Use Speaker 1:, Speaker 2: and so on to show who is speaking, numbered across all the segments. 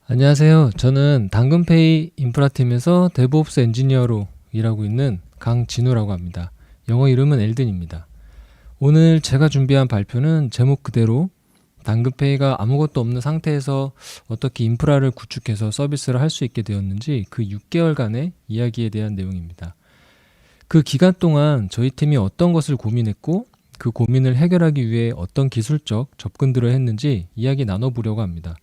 Speaker 1: 안녕하세요. 저는 당근페이 인프라팀에서 데브옵스 엔지니어로 일하고 있는 강진우라고 합니다. 영어 이름은 엘든입니다. 오늘 제가 준비한 발표는 제목 그대로 당근페이가 아무것도 없는 상태에서 어떻게 인프라를 구축해서 서비스를 할 수 있게 되었는지 그 6개월간의 이야기에 대한 내용입니다. 그 기간 동안 저희 팀이 어떤 것을 고민했고 그 고민을 해결하기 위해 어떤 기술적 접근들을 했는지 이야기 나눠보려고 합니다.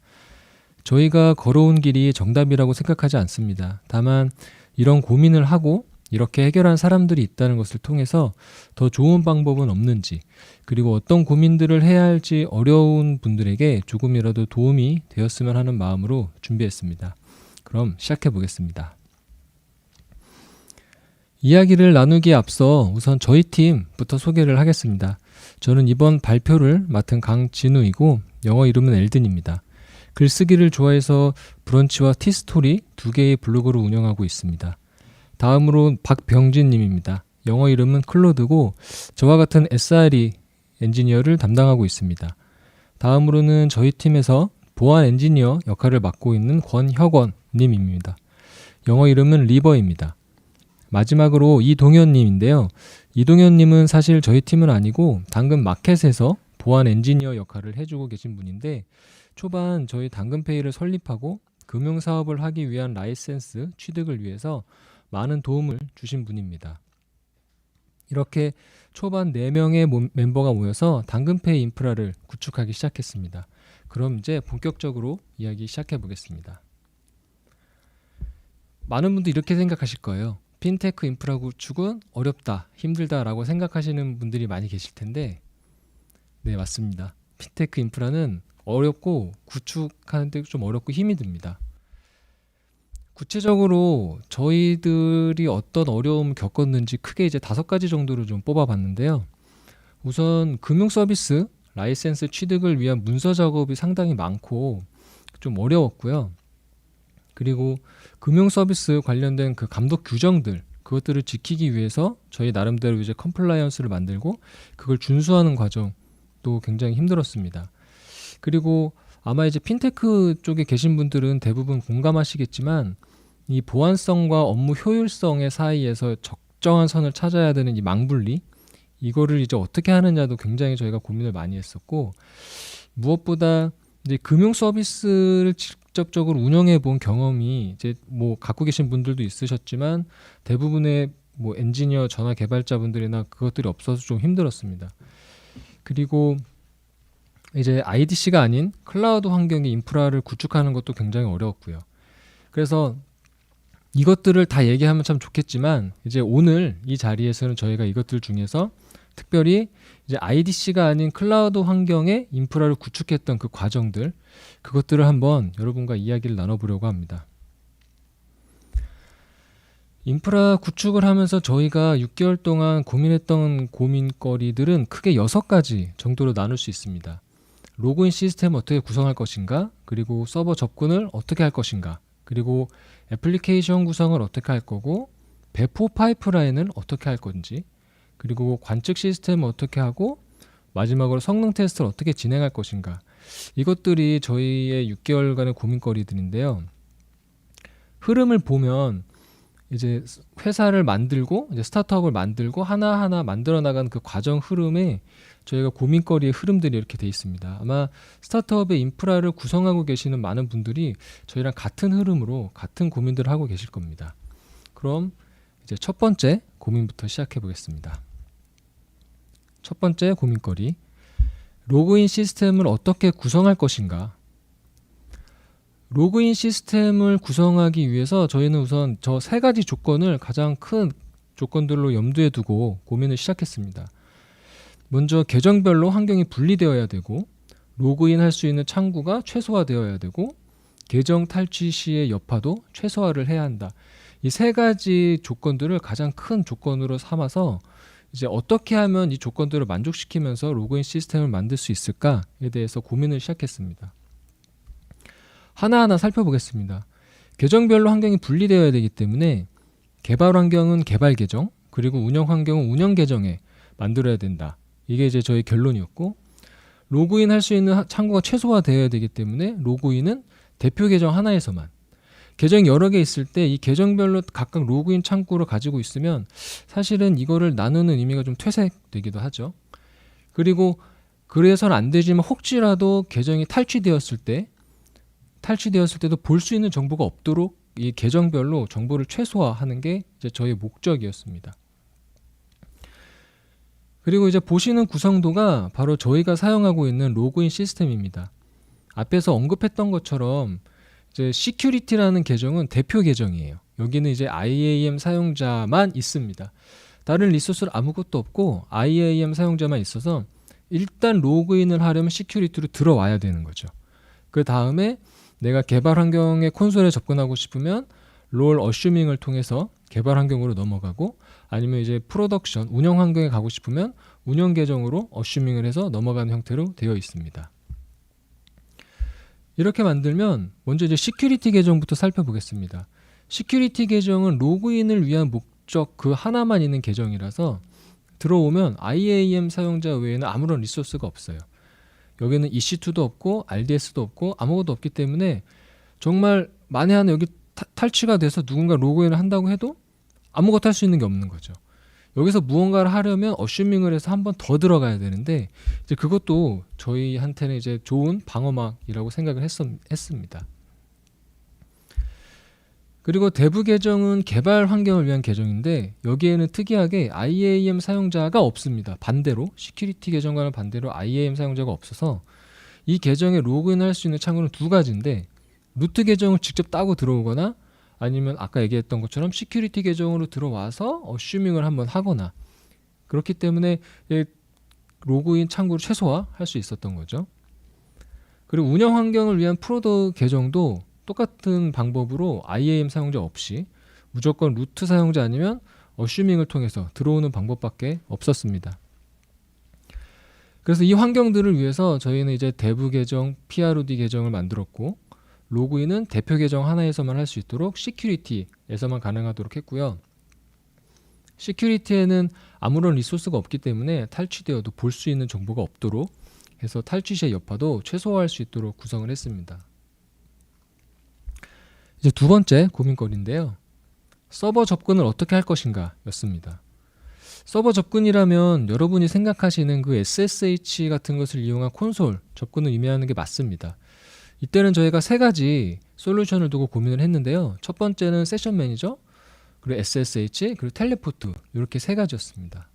Speaker 1: 저희가 걸어온 길이 정답이라고 생각하지 않습니다. 다만 이런 고민을 하고 이렇게 해결한 사람들이 있다는 것을 통해서 더 좋은 방법은 없는지, 그리고 어떤 고민들을 해야 할지 어려운 분들에게 조금이라도 도움이 되었으면 하는 마음으로 준비했습니다. 그럼 시작해 보겠습니다. 이야기를 나누기에 앞서 우선 저희 팀부터 소개를 하겠습니다. 저는 이번 발표를 맡은 강진우이고 영어 이름은 엘든입니다. 글쓰기를 좋아해서 브런치와 티스토리 두 개의 블로그를 운영하고 있습니다. 다음으로 박병진 님입니다. 영어 이름은 클로드고 저와 같은 SRE 엔지니어를 담당하고 있습니다. 다음으로는 저희 팀에서 보안 엔지니어 역할을 맡고 있는 권혁원 님입니다. 영어 이름은 리버입니다. 마지막으로 이동현 님인데요. 이동현 님은 사실 저희 팀은 아니고 당근 마켓에서 보안 엔지니어 역할을 해주고 계신 분인데, 초반 저희 당근페이를 설립하고 금융사업을 하기 위한 라이센스 취득을 위해서 많은 도움을 주신 분입니다. 이렇게 초반 4명의 멤버가 모여서 당근페이 인프라를 구축하기 시작했습니다. 그럼 이제 본격적으로 이야기 시작해 보겠습니다. 많은 분들이 이렇게 생각하실 거예요. 핀테크 인프라 구축은 어렵다, 힘들다 라고 생각하시는 분들이 많이 계실 텐데, 네, 맞습니다. 핀테크 인프라는 어렵고 구축하는데 좀 어렵고 힘이 듭니다. 구체적으로 저희들이 어떤 어려움을 겪었는지 크게 이제 5가지 정도로 좀 뽑아봤는데요. 우선 금융 서비스 라이센스 취득을 위한 문서 작업이 상당히 많고 좀 어려웠고요. 그리고 금융 서비스 관련된 그 감독 규정들, 그것들을 지키기 위해서 저희 나름대로 이제 컴플라이언스를 만들고 그걸 준수하는 과정도 굉장히 힘들었습니다. 그리고 아마 이제 핀테크 쪽에 계신 분들은 대부분 공감하시겠지만, 이 보안성과 업무 효율성의 사이에서 적정한 선을 찾아야 되는 이 망분리, 이거를 이제 어떻게 하느냐도 굉장히 저희가 고민을 많이 했었고, 무엇보다 이제 금융 서비스를 직접적으로 운영해 본 경험이 이제 뭐 갖고 계신 분들도 있으셨지만 대부분의 뭐 엔지니어 전화 개발자분들이나 그것들이 없어서 좀 힘들었습니다. 그리고 이제 IDC가 아닌 클라우드 환경의 인프라를 구축하는 것도 굉장히 어려웠고요. 그래서 이것들을 다 얘기하면 참 좋겠지만, 이제 오늘 이 자리에서는 저희가 이것들 중에서 특별히 이제 IDC가 아닌 클라우드 환경의 인프라를 구축했던 그 과정들, 그것들을 한번 여러분과 이야기를 나눠보려고 합니다. 인프라 구축을 하면서 저희가 6개월 동안 고민했던 고민거리들은 크게 6가지 정도로 나눌 수 있습니다. 로그인 시스템을 어떻게 구성할 것인가, 그리고 서버 접근을 어떻게 할 것인가, 그리고 애플리케이션 구성을 어떻게 할 거고, 배포 파이프라인을 어떻게 할 건지, 그리고 관측 시스템을 어떻게 하고, 마지막으로 성능 테스트를 어떻게 진행할 것인가. 이것들이 저희의 6개월간의 고민거리들인데요. 흐름을 보면 이제 회사를 만들고 이제 스타트업을 만들고 하나하나 만들어 나가는 그 과정 흐름에 저희가 고민거리의 흐름들이 이렇게 돼 있습니다. 아마 스타트업의 인프라를 구성하고 계시는 많은 분들이 저희랑 같은 흐름으로 같은 고민들을 하고 계실 겁니다. 그럼 이제 첫 번째 고민부터 시작해 보겠습니다. 첫 번째 고민거리, 로그인 시스템을 어떻게 구성할 것인가. 로그인 시스템을 구성하기 위해서 저희는 우선 저 3가지 조건을 가장 큰 조건들로 염두에 두고 고민을 시작했습니다. 먼저 계정별로 환경이 분리되어야 되고, 로그인 할 수 있는 창구가 최소화되어야 되고, 계정 탈취 시의 여파도 최소화를 해야 한다. 이 3가지 조건들을 가장 큰 조건으로 삼아서 이제 어떻게 하면 이 조건들을 만족시키면서 로그인 시스템을 만들 수 있을까에 대해서 고민을 시작했습니다. 하나하나 살펴보겠습니다. 계정별로 환경이 분리되어야 되기 때문에 개발 환경은 개발 계정, 그리고 운영 환경은 운영 계정에 만들어야 된다. 이게 이제 저희 결론이었고, 로그인 할 수 있는 창구가 최소화되어야 되기 때문에 로그인은 대표 계정 하나에서만. 계정이 여러 개 있을 때 이 계정별로 각각 로그인 창구를 가지고 있으면 사실은 이거를 나누는 의미가 좀 퇴색되기도 하죠. 그리고 그래서는 안 되지만 혹시라도 계정이 탈취되었을 때도 볼 수 있는 정보가 없도록 이 계정별로 정보를 최소화하는 게 이제 저희 목적이었습니다. 그리고 이제 보시는 구성도가 바로 저희가 사용하고 있는 로그인 시스템입니다. 앞에서 언급했던 것처럼 이제 시큐리티라는 계정은 대표 계정이에요. 여기는 이제 IAM 사용자만 있습니다. 다른 리소스는 아무것도 없고 IAM 사용자만 있어서 일단 로그인을 하려면 시큐리티로 들어와야 되는 거죠. 그 다음에 내가 개발 환경의 콘솔에 접근하고 싶으면 롤 어슈밍을 통해서 개발 환경으로 넘어가고, 아니면 이제 프로덕션 운영 환경에 가고 싶으면 운영 계정으로 어슈밍을 해서 넘어가는 형태로 되어 있습니다. 이렇게 만들면 먼저 이제 시큐리티 계정부터 살펴보겠습니다. 시큐리티 계정은 로그인을 위한 목적 그 하나만 있는 계정이라서 들어오면 IAM 사용자 외에는 아무런 리소스가 없어요. 여기는 EC2도 없고 RDS도 없고 아무것도 없기 때문에 정말 만에 하나 여기 탈취가 돼서 누군가 로그인을 한다고 해도 아무것도 할 수 있는 게 없는 거죠. 여기서 무언가를 하려면 어슈밍을 해서 한 번 더 들어가야 되는데 이제 그것도 저희한테는 이제 좋은 방어막이라고 생각을 했습니다. 그리고 대부 계정은 개발 환경을 위한 계정인데 여기에는 특이하게 IAM 사용자가 없습니다. 반대로 시큐리티 계정과는 반대로 IAM 사용자가 없어서 이 계정에 로그인할 수 있는 창구는 두 가지인데, 루트 계정을 직접 따고 들어오거나 아니면 아까 얘기했던 것처럼 시큐리티 계정으로 들어와서 어슈밍을 한번 하거나, 그렇기 때문에 로그인 창구를 최소화할 수 있었던 거죠. 그리고 운영 환경을 위한 프로더 계정도 똑같은 방법으로 IAM 사용자 없이 무조건 루트 사용자 아니면 어슈밍을 통해서 들어오는 방법밖에 없었습니다. 그래서 이 환경들을 위해서 저희는 이제 대부 계정, PROD 계정을 만들었고, 로그인은 대표 계정 하나에서만 할 수 있도록 시큐리티에서만 가능하도록 했고요. 시큐리티에는 아무런 리소스가 없기 때문에 탈취되어도 볼 수 있는 정보가 없도록 해서 탈취 시의 여파도 최소화할 수 있도록 구성을 했습니다. 이제 두 번째 고민거리인데요. 서버 접근을 어떻게 할 것인가 였습니다. 서버 접근이라면 여러분이 생각하시는 그 SSH 같은 것을 이용한 콘솔 접근을 의미하는 게 맞습니다. 이때는 저희가 세 가지 솔루션을 두고 고민을 했는데요. 첫 번째는 세션 매니저, 그리고 SSH, 그리고 텔레포트, 이렇게 세 가지였습니다.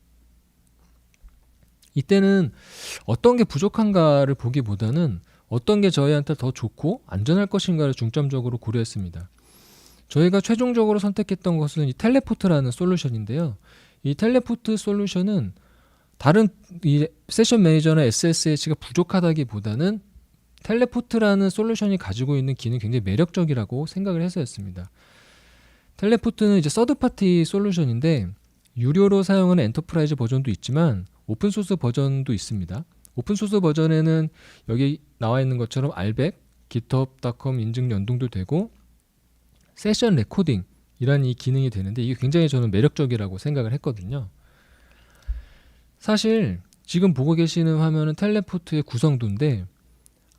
Speaker 1: 이때는 어떤 게 부족한가를 보기보다는 어떤 게 저희한테 더 좋고 안전할 것인가를 중점적으로 고려했습니다. 저희가 최종적으로 선택했던 것은 이 텔레포트라는 솔루션인데요. 이 텔레포트 솔루션은 다른 이 세션 매니저나 SSH가 부족하다기보다는 텔레포트라는 솔루션이 가지고 있는 기능이 굉장히 매력적이라고 생각을 해서였습니다. 텔레포트는 이제 서드파티 솔루션인데 유료로 사용하는 엔터프라이즈 버전도 있지만 오픈소스 버전도 있습니다. 오픈소스 버전에는 여기 나와 있는 것처럼 RBAC, github.com 인증 연동도 되고 세션 레코딩이라는 이 기능이 되는데 이게 굉장히 저는 매력적이라고 생각을 했거든요. 사실 지금 보고 계시는 화면은 텔레포트의 구성도인데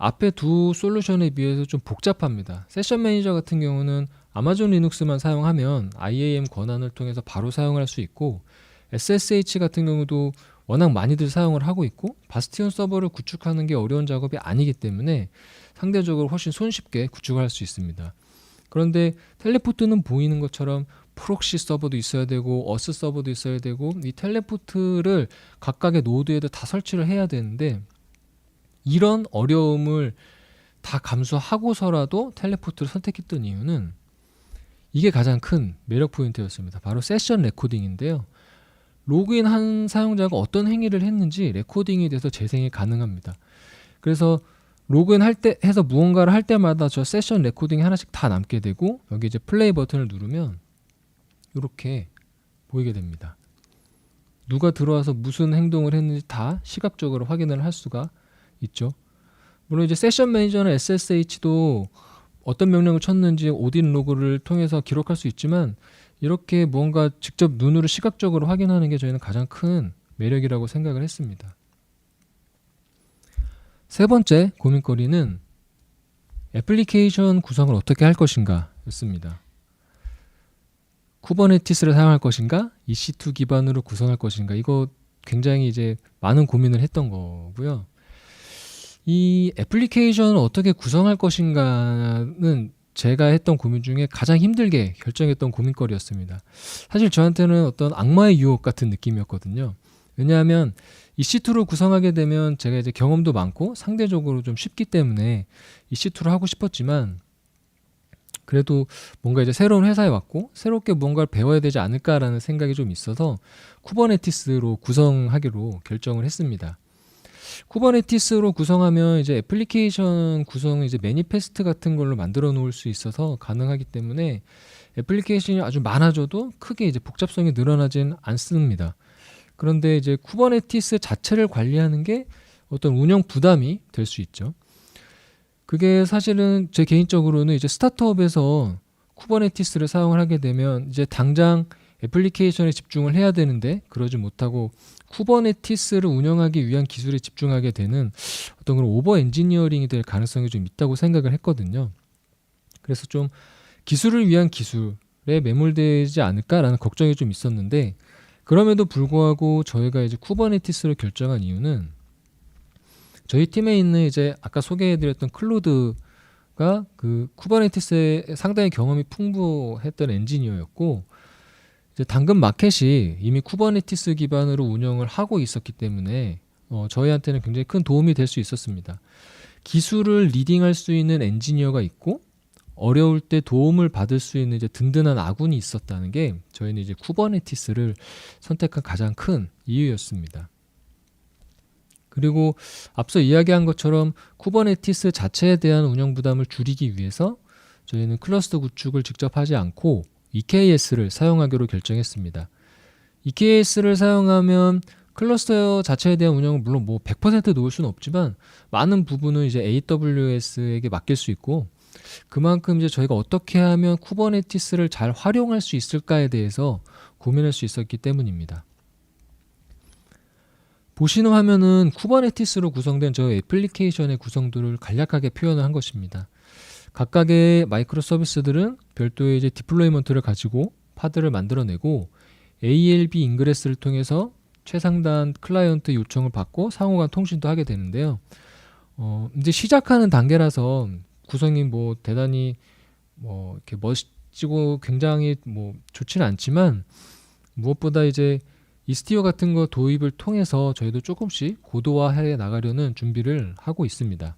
Speaker 1: 앞에 두 솔루션에 비해서 좀 복잡합니다. 세션 매니저 같은 경우는 아마존 리눅스만 사용하면 IAM 권한을 통해서 바로 사용할 수 있고, SSH 같은 경우도 워낙 많이들 사용을 하고 있고 바스티온 서버를 구축하는 게 어려운 작업이 아니기 때문에 상대적으로 훨씬 손쉽게 구축할 수 있습니다. 그런데 텔레포트는 보이는 것처럼 프록시 서버도 있어야 되고 어스 서버도 있어야 되고 이 텔레포트를 각각의 노드에도 다 설치를 해야 되는데 이런 어려움을 다 감수하고서라도 텔레포트를 선택했던 이유는 이게 가장 큰 매력 포인트였습니다. 바로 세션 레코딩인데요. 로그인한 사용자가 어떤 행위를 했는지 레코딩이 돼서 재생이 가능합니다. 그래서 로그인 할 때 해서 무언가를 할 때마다 저 세션 레코딩이 하나씩 다 남게 되고 여기 이제 플레이 버튼을 누르면 이렇게 보이게 됩니다. 누가 들어와서 무슨 행동을 했는지 다 시각적으로 확인을 할 수가 있죠. 물론 이제 세션 매니저나 SSH도 어떤 명령을 쳤는지 오딘 로그를 통해서 기록할 수 있지만 이렇게 무언가 직접 눈으로 시각적으로 확인하는 게 저희는 가장 큰 매력이라고 생각을 했습니다. 세 번째 고민거리는 애플리케이션 구성을 어떻게 할 것인가 였습니다. 쿠버네티스를 사용할 것인가, EC2 기반으로 구성할 것인가, 이거 굉장히 이제 많은 고민을 했던 거고요. 이 애플리케이션을 어떻게 구성할 것인가는 제가 했던 고민 중에 가장 힘들게 결정했던 고민거리였습니다. 사실 저한테는 어떤 악마의 유혹 같은 느낌이었거든요. 왜냐하면 EC2로 구성하게 되면 제가 이제 경험도 많고 상대적으로 좀 쉽기 때문에 EC2로 하고 싶었지만, 그래도 뭔가 이제 새로운 회사에 왔고 새롭게 뭔가를 배워야 되지 않을까라는 생각이 좀 있어서 쿠버네티스로 구성하기로 결정을 했습니다. 쿠버네티스로 구성하면 이제 애플리케이션 구성 이제 매니페스트 같은 걸로 만들어 놓을 수 있어서 가능하기 때문에 애플리케이션이 아주 많아져도 크게 이제 복잡성이 늘어나진 않습니다. 그런데 이제 쿠버네티스 자체를 관리하는 게 어떤 운영 부담이 될 수 있죠. 그게 사실은 제 개인적으로는 이제 스타트업에서 쿠버네티스를 사용을 하게 되면 이제 당장 애플리케이션에 집중을 해야 되는데 그러지 못하고 쿠버네티스를 운영하기 위한 기술에 집중하게 되는 어떤 그런 오버 엔지니어링이 될 가능성이 좀 있다고 생각을 했거든요. 그래서 좀 기술을 위한 기술에 매몰되지 않을까라는 걱정이 좀 있었는데, 그럼에도 불구하고 저희가 이제 쿠버네티스를 결정한 이유는 저희 팀에 있는 이제 아까 소개해드렸던 클로드가 그 쿠버네티스에 상당히 경험이 풍부했던 엔지니어였고, 이제 당근 마켓이 이미 쿠버네티스 기반으로 운영을 하고 있었기 때문에 저희한테는 굉장히 큰 도움이 될 수 있었습니다. 기술을 리딩할 수 있는 엔지니어가 있고 어려울 때 도움을 받을 수 있는 이제 든든한 아군이 있었다는 게 저희는 이제 쿠버네티스를 선택한 가장 큰 이유였습니다. 그리고 앞서 이야기한 것처럼 쿠버네티스 자체에 대한 운영 부담을 줄이기 위해서 저희는 클러스터 구축을 직접 하지 않고 EKS를 사용하기로 결정했습니다. EKS를 사용하면 클러스터 자체에 대한 운영은 물론 뭐 100% 놓을 수는 없지만 많은 부분은 이제 AWS에게 맡길 수 있고, 그만큼 이제 저희가 어떻게 하면 쿠버네티스를 잘 활용할 수 있을까에 대해서 고민할 수 있었기 때문입니다. 보시는 화면은 쿠버네티스로 구성된 저 애플리케이션의 구성도를 간략하게 표현을 한 것입니다. 각각의 마이크로 서비스들은 별도의 이제 디플로이먼트를 가지고 파드를 만들어내고 ALB 인그레스를 통해서 최상단 클라이언트 요청을 받고 상호간 통신도 하게 되는데요. 이제 시작하는 단계라서 구성이 뭐 대단히 뭐 이렇게 멋지고 굉장히 뭐 좋지는 않지만, 무엇보다 이제 이스티어 같은 거 도입을 통해서 저희도 조금씩 고도화해 나가려는 준비를 하고 있습니다.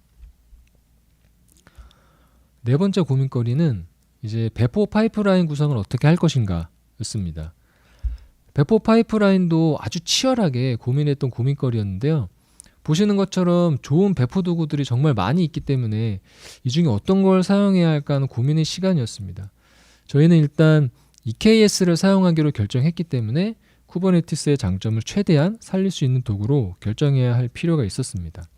Speaker 1: 네 번째 고민거리는 이제 배포 파이프라인 구성을 어떻게 할 것인가 였습니다. 배포 파이프라인도 아주 치열하게 고민했던 고민거리였는데요. 보시는 것처럼 좋은 배포 도구들이 정말 많이 있기 때문에 이 중에 어떤 걸 사용해야 할까 하는 고민의 시간이었습니다. 저희는 일단 EKS를 사용하기로 결정했기 때문에 쿠버네티스의 장점을 최대한 살릴 수 있는 도구로 결정해야 할 필요가 있었습니다.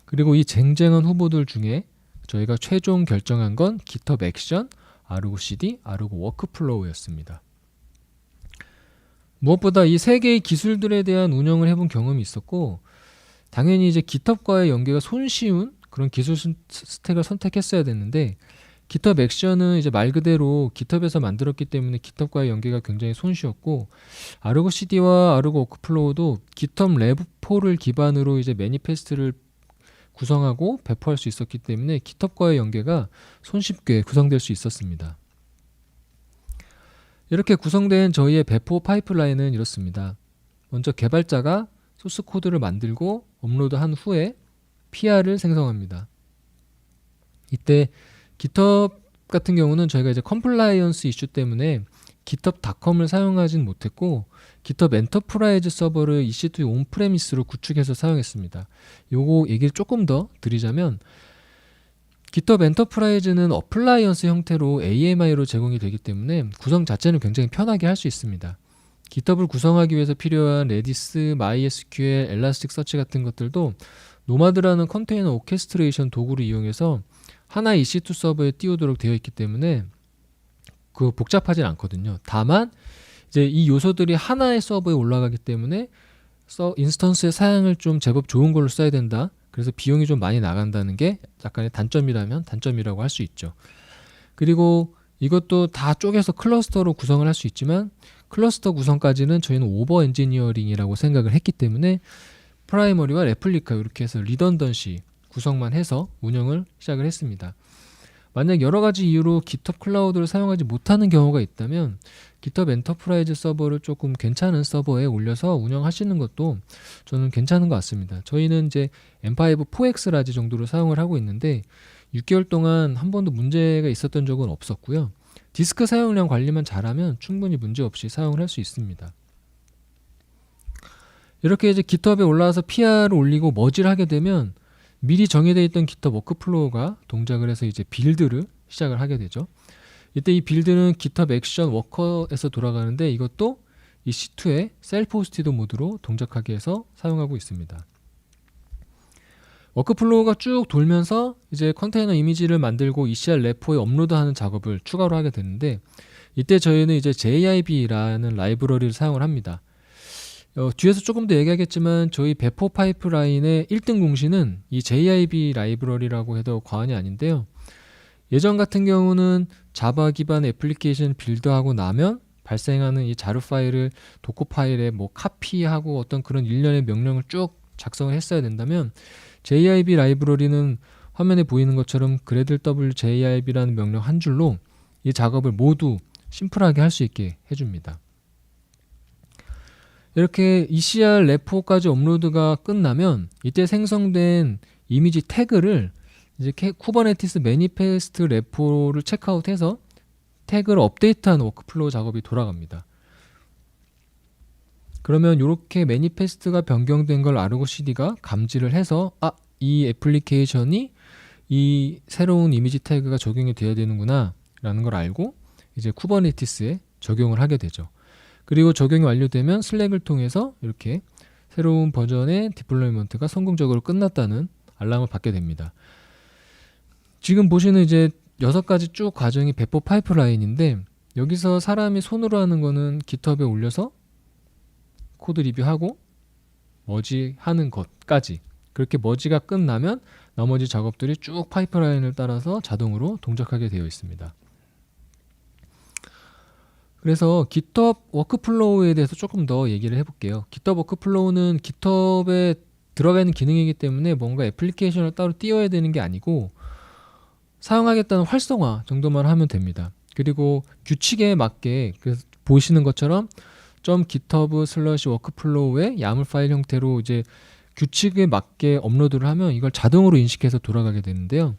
Speaker 1: 그리고 이 쟁쟁한 후보들 중에 저희가 최종 결정한 건 GitHub 액션, 아르고 CD, 아르고 워크플로우였습니다. 무엇보다 이 세 개의 기술들에 대한 운영을 해본 경험이 있었고, 당연히 이제 GitHub과의 연계가 손쉬운 그런 기술 스택을 선택했어야 됐는데, GitHub 액션은 이제 말 그대로 GitHub에서 만들었기 때문에 GitHub과의 연계가 굉장히 손쉬웠고, 아르고 CD와 아르고 워크플로우도 GitHub 랩4를 기반으로 이제 매니페스트를 구성하고 배포할 수 있었기 때문에 GitHub과의 연계가 손쉽게 구성될 수 있었습니다. 이렇게 구성된 저희의 배포 파이프라인은 이렇습니다. 먼저 개발자가 소스 코드를 만들고 업로드한 후에 PR을 생성합니다. 이때 GitHub 같은 경우는 저희가 이제 컴플라이언스 이슈 때문에 GitHub.com을 사용하진 못했고 GitHub 엔터프라이즈 서버를 EC2 온프레미스로 구축해서 사용했습니다. 요거 얘기를 조금 더 드리자면, GitHub 엔터프라이즈는 어플라이언스 형태로 AMI로 제공이 되기 때문에 구성 자체는 굉장히 편하게 할 수 있습니다. GitHub을 구성하기 위해서 필요한 레디스, MySQL, 엘라스틱서치 같은 것들도 노마드라는 컨테이너 오케스트레이션 도구를 이용해서 하나의 EC2 서버에 띄우도록 되어 있기 때문에 그 복잡하진 않거든요. 다만 이제 이 요소들이 하나의 서버에 올라가기 때문에 인스턴스의 사양을 좀 제법 좋은 걸로 써야 된다. 그래서 비용이 좀 많이 나간다는 게 약간의 단점이라면 단점이라고 할 수 있죠. 그리고 이것도 다 쪼개서 클러스터로 구성을 할 수 있지만 클러스터 구성까지는 저희는 오버 엔지니어링이라고 생각을 했기 때문에 프라이머리와 레플리카 이렇게 해서 리던던시 구성만 해서 운영을 시작을 했습니다. 만약 여러 가지 이유로 GitHub 클라우드를 사용하지 못하는 경우가 있다면 GitHub 엔터프라이즈 서버를 조금 괜찮은 서버에 올려서 운영하시는 것도 저는 괜찮은 것 같습니다. 저희는 이제 M5 4X 라지 정도로 사용을 하고 있는데 6개월 동안 한 번도 문제가 있었던 적은 없었고요. 디스크 사용량 관리만 잘하면 충분히 문제없이 사용을 할 수 있습니다. 이렇게 이제 GitHub에 올라와서 PR을 올리고 머지를 하게 되면 미리 정해져 있던 GitHub 워크플로우가 동작을 해서 이제 빌드를 시작을 하게 되죠. 이때 이 빌드는 GitHub 액션 워커에서 돌아가는데 이것도 이 C2의 셀프 호스티드 모드로 동작하게 해서 사용하고 있습니다. 워크플로우가 쭉 돌면서 이제 컨테이너 이미지를 만들고 ECR 레포에 업로드하는 작업을 추가로 하게 되는데 이때 저희는 이제 JIB라는 라이브러리를 사용을 합니다. 뒤에서 조금 더 얘기하겠지만 저희 배포 파이프라인의 1등 공신은 이 JIB 라이브러리라고 해도 과언이 아닌데요. 예전 같은 경우는 자바 기반 애플리케이션 빌드하고 나면 발생하는 이 자료 파일을 도커 파일에 뭐 카피하고 어떤 그런 일련의 명령을 쭉 작성을 했어야 된다면 JIB 라이브러리는 화면에 보이는 것처럼 gradle-w-jib라는 명령 한 줄로 이 작업을 모두 심플하게 할 수 있게 해줍니다. 이렇게 ECR 레포까지 업로드가 끝나면 이때 생성된 이미지 태그를 이제 쿠버네티스 매니페스트 레포를 체크아웃해서 태그를 업데이트하는 워크플로우 작업이 돌아갑니다. 그러면 이렇게 매니페스트가 변경된 걸 아르고 CD가 감지를 해서 이 애플리케이션이 이 새로운 이미지 태그가 적용이 되어야 되는구나 라는 걸 알고 이제 쿠버네티스에 적용을 하게 되죠. 그리고 적용이 완료되면 슬랙을 통해서 이렇게 새로운 버전의 디플로이먼트가 성공적으로 끝났다는 알람을 받게 됩니다. 지금 보시는 이제 6가지 쭉 과정이 배포 파이프라인인데 여기서 사람이 손으로 하는 거는 GitHub에 올려서 코드 리뷰하고 머지하는 것까지 그렇게 머지가 끝나면 나머지 작업들이 쭉 파이프라인을 따라서 자동으로 동작하게 되어 있습니다. 그래서 GitHub 워크플로우에 대해서 조금 더 얘기를 해볼게요. GitHub 워크플로우는 GitHub에 들어가 있는 기능이기 때문에 뭔가 애플리케이션을 따로 띄워야 되는 게 아니고 사용하겠다는 활성화 정도만 하면 됩니다. 그리고 규칙에 맞게 보시는 것처럼 .github/workflow의 야물 파일 형태로 이제 규칙에 맞게 업로드를 하면 이걸 자동으로 인식해서 돌아가게 되는데요.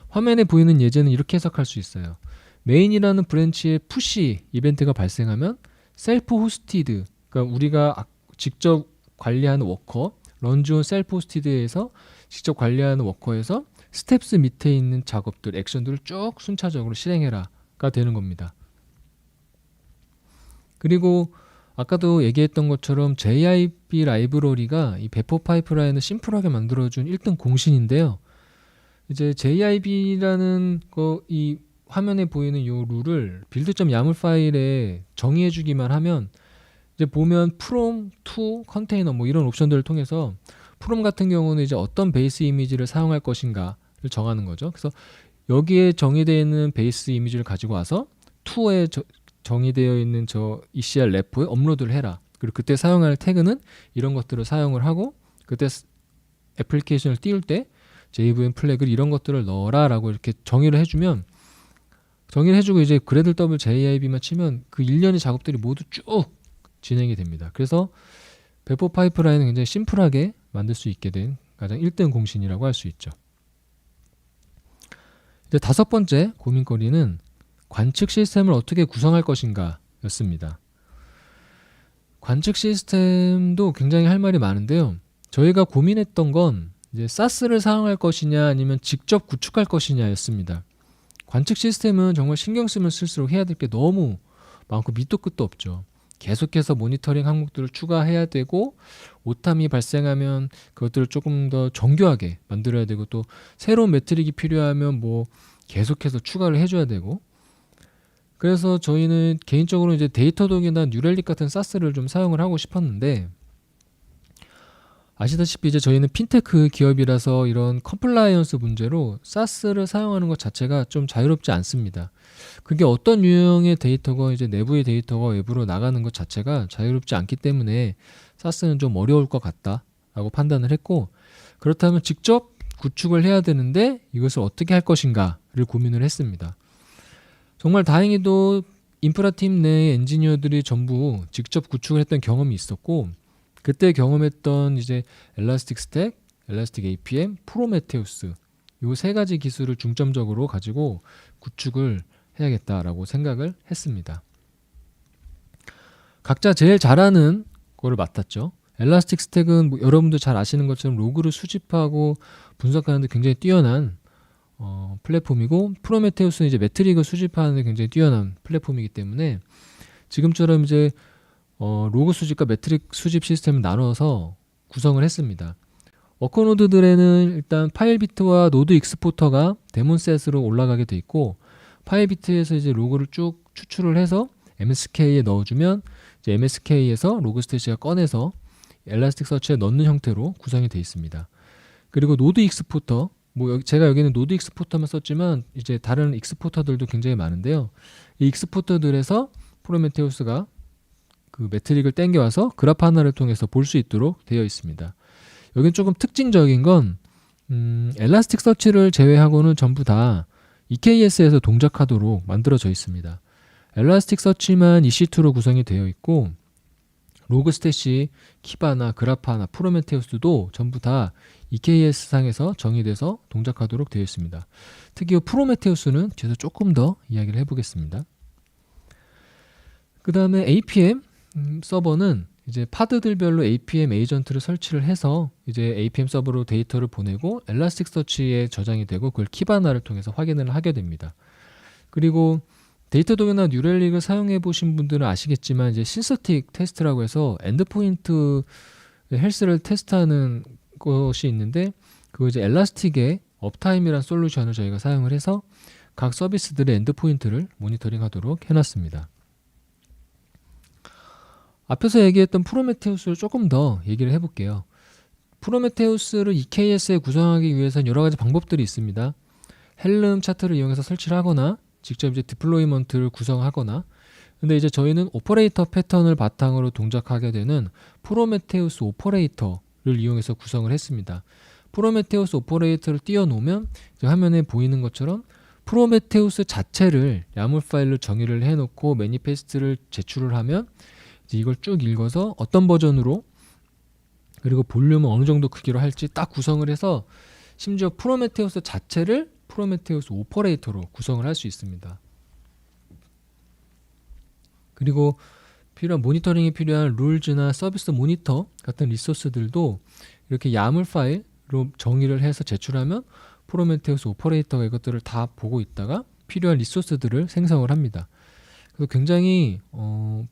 Speaker 1: 화면에 보이는 예제는 이렇게 해석할 수 있어요. 메인이라는 브랜치에 푸시 이벤트가 발생하면 셀프 호스티드, 그러니까 우리가 직접 관리하는 워커, 런존 셀프 호스티드에서 직접 관리하는 워커에서 스텝스 밑에 있는 작업들, 액션들을 쭉 순차적으로 실행해라가 되는 겁니다. 그리고 아까도 얘기했던 것처럼 JIB 라이브러리가 이 배포 파이프라인을 심플하게 만들어준 1등 공신인데요. 이제 JIB라는 이 화면에 보이는 이 룰을 build.yaml 파일에 정의해주기만 하면 이제 보면 from, to, container 뭐 이런 옵션들을 통해서 from 같은 경우는 이제 어떤 베이스 이미지를 사용할 것인가를 정하는 거죠. 그래서 여기에 정의되어 있는 베이스 이미지를 가지고 와서 to에 정의되어 있는 저 ECR 레포에 업로드를 해라. 그리고 그때 사용할 태그는 이런 것들을 사용을 하고 그때 애플리케이션을 띄울 때 JVM 플래그를 이런 것들을 넣어라 라고 이렇게 정의를 해주면 정의를 해주고 이제 gradle-w-jib만 치면 그 일련의 작업들이 모두 쭉 진행이 됩니다. 그래서 배포 파이프라인은 굉장히 심플하게 만들 수 있게 된 가장 1등 공신이라고 할 수 있죠. 이제 5번째 고민거리는 관측 시스템을 어떻게 구성할 것인가 였습니다. 관측 시스템도 굉장히 할 말이 많은데요. 저희가 고민했던 건 이제 SaaS를 사용할 것이냐 아니면 직접 구축할 것이냐 였습니다. 관측 시스템은 정말 신경 쓰면 쓸수록 해야 될 게 너무 많고 밑도 끝도 없죠. 계속해서 모니터링 항목들을 추가해야 되고 오탐이 발생하면 그것들을 조금 더 정교하게 만들어야 되고 또 새로운 매트릭이 필요하면 뭐 계속해서 추가를 해줘야 되고 그래서 저희는 개인적으로 이제 데이터독이나 뉴렐릭 같은 SaaS를 좀 사용을 하고 싶었는데 아시다시피 이제 저희는 핀테크 기업이라서 이런 컴플라이언스 문제로 사스를 사용하는 것 자체가 좀 자유롭지 않습니다. 그게 어떤 유형의 데이터가 이제 내부의 데이터가 외부로 나가는 것 자체가 자유롭지 않기 때문에 사스는 좀 어려울 것 같다라고 판단을 했고, 그렇다면 직접 구축을 해야 되는데 이것을 어떻게 할 것인가를 고민을 했습니다. 정말 다행히도 인프라팀 내 엔지니어들이 전부 직접 구축을 했던 경험이 있었고, 그때 경험했던 이제 엘라스틱 스택, 엘라스틱 APM, 프로메테우스 요 세 가지 기술을 중점적으로 가지고 구축을 해야겠다라고 생각을 했습니다. 각자 제일 잘하는 거를 맡았죠. 엘라스틱 스택은 뭐 여러분도 잘 아시는 것처럼 로그를 수집하고 분석하는 데 굉장히 뛰어난 플랫폼이고, 프로메테우스는 이제 매트릭을 수집하는 데 굉장히 뛰어난 플랫폼이기 때문에 지금처럼 이제 로그 수집과 매트릭 수집 시스템을 나눠서 구성을 했습니다. 워커노드들에는 일단 파일 비트와 노드 익스포터가 데몬셋으로 올라가게 돼 있고, 파일 비트에서 이제 로그를 쭉 추출을 해서 MSK에 넣어주면 이제 MSK에서 로그 스태시가 꺼내서 엘라스틱 서치에 넣는 형태로 구성이 되어 있습니다. 그리고 노드 익스포터, 제가 여기는 노드 익스포터만 썼지만 이제 다른 익스포터들도 굉장히 많은데요. 이 익스포터들에서 프로메테우스가 그 매트릭을 땡겨와서 그래프 하나를 통해서 볼 수 있도록 되어 있습니다. 여긴 조금 특징적인 건 엘라스틱 서치를 제외하고는 전부 다 EKS에서 동작하도록 만들어져 있습니다. 엘라스틱 서치만 EC2로 구성이 되어 있고, 로그 스태시, 키바나, 그라파나, 프로메테우스도 전부 다 EKS 상에서 정의돼서 동작하도록 되어 있습니다. 특히 프로메테우스는 뒤에서 조금 더 이야기를 해보겠습니다. 그 다음에 APM 서버는 이제 파드들별로 APM 에이전트를 설치를 해서 이제 APM 서버로 데이터를 보내고 엘라스틱 서치에 저장이 되고 그걸 키바나를 통해서 확인을 하게 됩니다. 그리고 데이터독이나 뉴렐릭을 사용해 보신 분들은 아시겠지만 이제 신서틱 테스트라고 해서 엔드포인트 헬스를 테스트하는 것이 있는데, 그거 이제 엘라스틱의 업타임이라는 솔루션을 저희가 사용을 해서 각 서비스들의 엔드포인트를 모니터링하도록 해놨습니다. 앞에서 얘기했던 프로메테우스를 조금 더 얘기를 해볼게요. 프로메테우스를 EKS에 구성하기 위해서는 여러 가지 방법들이 있습니다. 헬름 차트를 이용해서 설치를 하거나 직접 이제 디플로이먼트를 구성하거나, 근데 이제 저희는 오퍼레이터 패턴을 바탕으로 동작하게 되는 프로메테우스 오퍼레이터를 이용해서 구성을 했습니다. 프로메테우스 오퍼레이터를 띄워놓으면 이제 화면에 보이는 것처럼 프로메테우스 자체를 야물 파일로 정의를 해놓고 매니페스트를 제출을 하면 이제 이걸 쭉 읽어서 어떤 버전으로 그리고 볼륨은 어느 정도 크기로 할지 딱 구성을 해서 심지어 프로메테우스 자체를 프로메테우스 오퍼레이터로 구성을 할 수 있습니다. 그리고 필요한 모니터링이 필요한 룰즈나 서비스 모니터 같은 리소스들도 이렇게 야물 파일로 정의를 해서 제출하면 프로메테우스 오퍼레이터가 이것들을 다 보고 있다가 필요한 리소스들을 생성을 합니다. 그래서 굉장히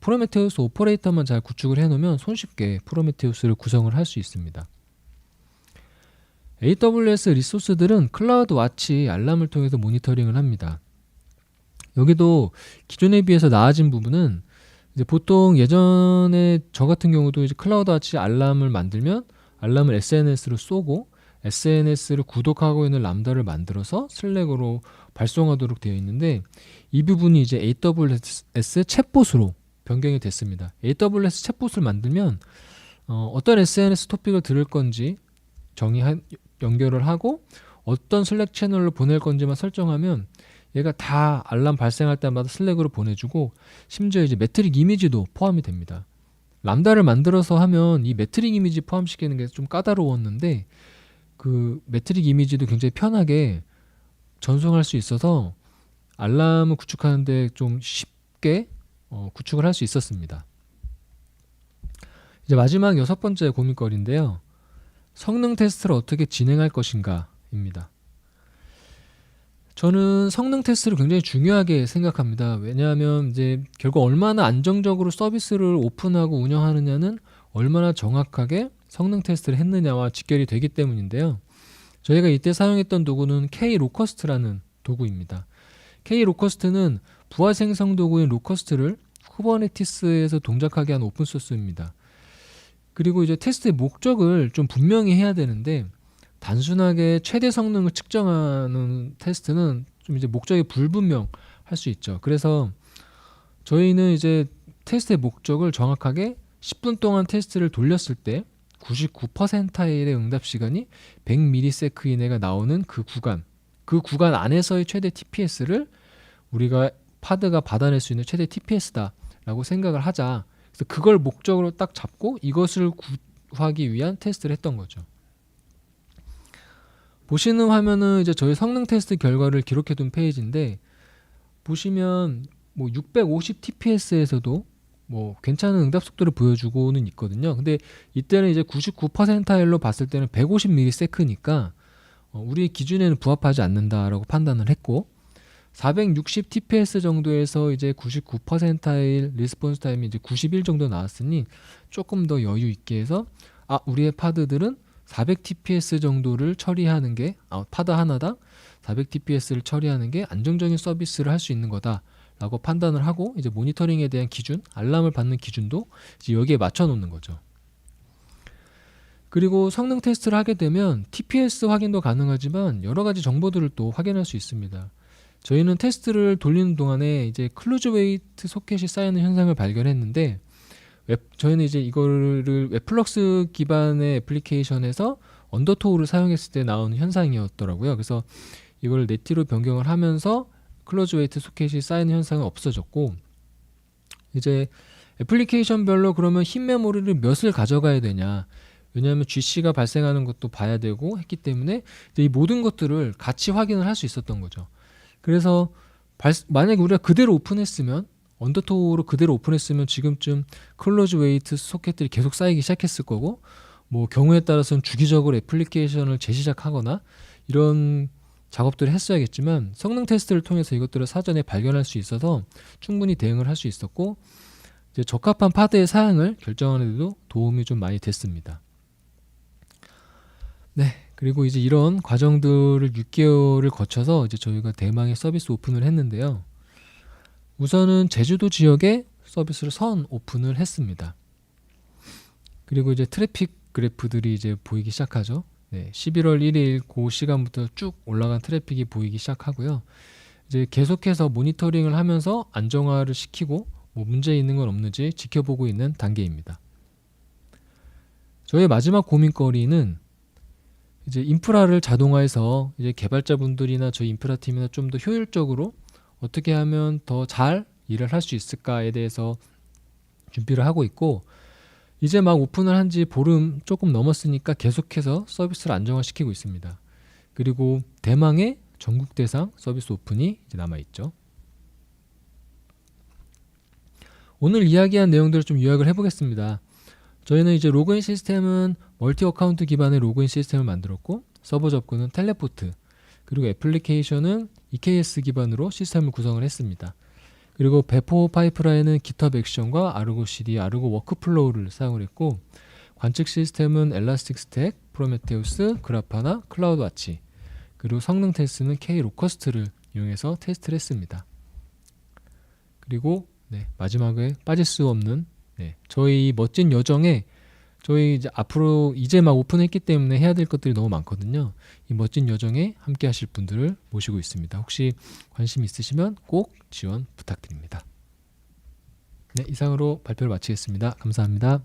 Speaker 1: 프로메테우스 오퍼레이터만 잘 구축을 해놓으면 손쉽게 프로메테우스를 구성을 할 수 있습니다. AWS 리소스들은 클라우드 와치 알람을 통해서 모니터링을 합니다. 여기도 기존에 비해서 나아진 부분은 이제 보통 예전에 저 같은 경우도 이제 클라우드 와치 알람을 만들면 알람을 SNS로 쏘고 SNS를 구독하고 있는 람다를 만들어서 슬랙으로 발송하도록 되어 있는데, 이 부분이 이제 AWS 챗봇으로 변경이 됐습니다. AWS 챗봇을 만들면 어떤 SNS 토픽을 들을 건지 연결을 하고 어떤 슬랙 채널로 보낼 건지만 설정하면 얘가 다 알람 발생할 때마다 슬랙으로 보내주고, 심지어 이제 매트릭 이미지도 포함이 됩니다. 람다를 만들어서 하면 이 매트릭 이미지 포함시키는 게 좀 까다로웠는데 그 매트릭 이미지도 굉장히 편하게 전송할 수 있어서 알람을 구축하는데 좀 쉽게 구축을 할 수 있었습니다. 이제 마지막 6번째 고민거리인데요. 성능 테스트를 어떻게 진행할 것인가 입니다. 저는 성능 테스트를 굉장히 중요하게 생각합니다. 왜냐하면 이제 결국 얼마나 안정적으로 서비스를 오픈하고 운영하느냐는 얼마나 정확하게 성능 테스트를 했느냐와 직결이 되기 때문인데요. 저희가 이때 사용했던 도구는 K-로커스트라는 도구입니다. K-로커스트는 부하 생성 도구인 로커스트를 쿠버네티스에서 동작하게 한 오픈소스입니다. 그리고 이제 테스트의 목적을 좀 분명히 해야 되는데 단순하게 최대 성능을 측정하는 테스트는 좀 이제 목적이 불분명할 수 있죠. 그래서 저희는 이제 테스트의 목적을 정확하게 10분 동안 테스트를 돌렸을 때 99%의 응답 시간이 100ms 이내가 나오는 그 구간 안에서의 최대 TPS를 우리가 파드가 받아낼 수 있는 최대 TPS다라고 생각을 하자. 그래서 그걸 목적으로 딱 잡고 이것을 구하기 위한 테스트를 했던 거죠. 보시는 화면은 이제 저희 성능 테스트 결과를 기록해둔 페이지인데 보시면 뭐 650 TPS에서도 뭐 괜찮은 응답 속도를 보여주고는 있거든요. 근데 이때는 이제 99%로 봤을 때는 150ms니까 우리 기준에는 부합하지 않는다라고 판단을 했고 460 TPS 정도에서 이제 99%의 리스폰스 타임이 이제 90일 정도 나왔으니 조금 더 여유 있게 해서 우리의 파드들은 400 TPS 정도를 처리하는 게 파드 하나당 400 TPS를 처리하는 게 안정적인 서비스를 할 수 있는 거다라고 판단을 하고 이제 모니터링에 대한 기준, 알람을 받는 기준도 이제 여기에 맞춰 놓는 거죠. 그리고 성능 테스트를 하게 되면 TPS 확인도 가능하지만 여러 가지 정보들을 또 확인할 수 있습니다. 저희는 테스트를 돌리는 동안에 이제 클로즈 웨이트 소켓이 쌓이는 현상을 발견했는데 저희는 이제 이거를 웹플럭스 기반의 애플리케이션에서 언더토우를 사용했을 때 나오는 현상이었더라고요. 그래서 이걸 네티로 변경을 하면서 클로즈 웨이트 소켓이 쌓이는 현상은 없어졌고 이제 애플리케이션별로 그러면 흰 메모리를 몇을 가져가야 되냐, 왜냐하면 GC가 발생하는 것도 봐야 되고 했기 때문에 이제 이 모든 것들을 같이 확인을 할 수 있었던 거죠. 그래서 만약에 우리가 그대로 오픈했으면 언더토우로 그대로 오픈했으면 지금쯤 클로즈 웨이트 소켓들이 계속 쌓이기 시작했을 거고 뭐 경우에 따라서는 주기적으로 애플리케이션을 재시작하거나 이런 작업들을 했어야겠지만 성능 테스트를 통해서 이것들을 사전에 발견할 수 있어서 충분히 대응을 할 수 있었고 이제 적합한 파드의 사양을 결정하는 데도 도움이 좀 많이 됐습니다. 네, 그리고 이제 이런 과정들을 6개월을 거쳐서 이제 저희가 대망의 서비스 오픈을 했는데요. 우선은 제주도 지역에 서비스를 선 오픈을 했습니다. 그리고 이제 트래픽 그래프들이 이제 보이기 시작하죠. 네, 11월 1일 그 시간부터 쭉 올라간 트래픽이 보이기 시작하고요. 이제 계속해서 모니터링을 하면서 안정화를 시키고 뭐 문제 있는 건 없는지 지켜보고 있는 단계입니다. 저의 마지막 고민거리는 이제 인프라를 자동화해서 이제 개발자분들이나 저희 인프라팀이나 좀 더 효율적으로 어떻게 하면 더 잘 일을 할 수 있을까에 대해서 준비를 하고 있고 이제 막 오픈을 한 지 보름 조금 넘었으니까 계속해서 서비스를 안정화시키고 있습니다. 그리고 대망의 전국 대상 서비스 오픈이 이제 남아있죠. 오늘 이야기한 내용들을 좀 요약을 해보겠습니다. 저희는 이제 로그인 시스템은 멀티 어카운트 기반의 로그인 시스템을 만들었고 서버 접근은 텔레포트, 그리고 애플리케이션은 EKS 기반으로 시스템을 구성을 했습니다. 그리고 배포 파이프라인은 GitHub 액션과 아르고 CD, 아르고 워크플로우를 사용을 했고 관측 시스템은 엘라스틱 스택, 프로메테우스, 그라파나, 클라우드 와치, 그리고 성능 테스트는 K-로커스트를 이용해서 테스트를 했습니다. 그리고 마지막에 빠질 수 없는 저희 멋진 여정에 저희 이제 앞으로 이제 막 오픈했기 때문에 해야 될 것들이 너무 많거든요. 이 멋진 여정에 함께 하실 분들을 모시고 있습니다. 혹시 관심 있으시면 꼭 지원 부탁드립니다. 네, 이상으로 발표를 마치겠습니다. 감사합니다.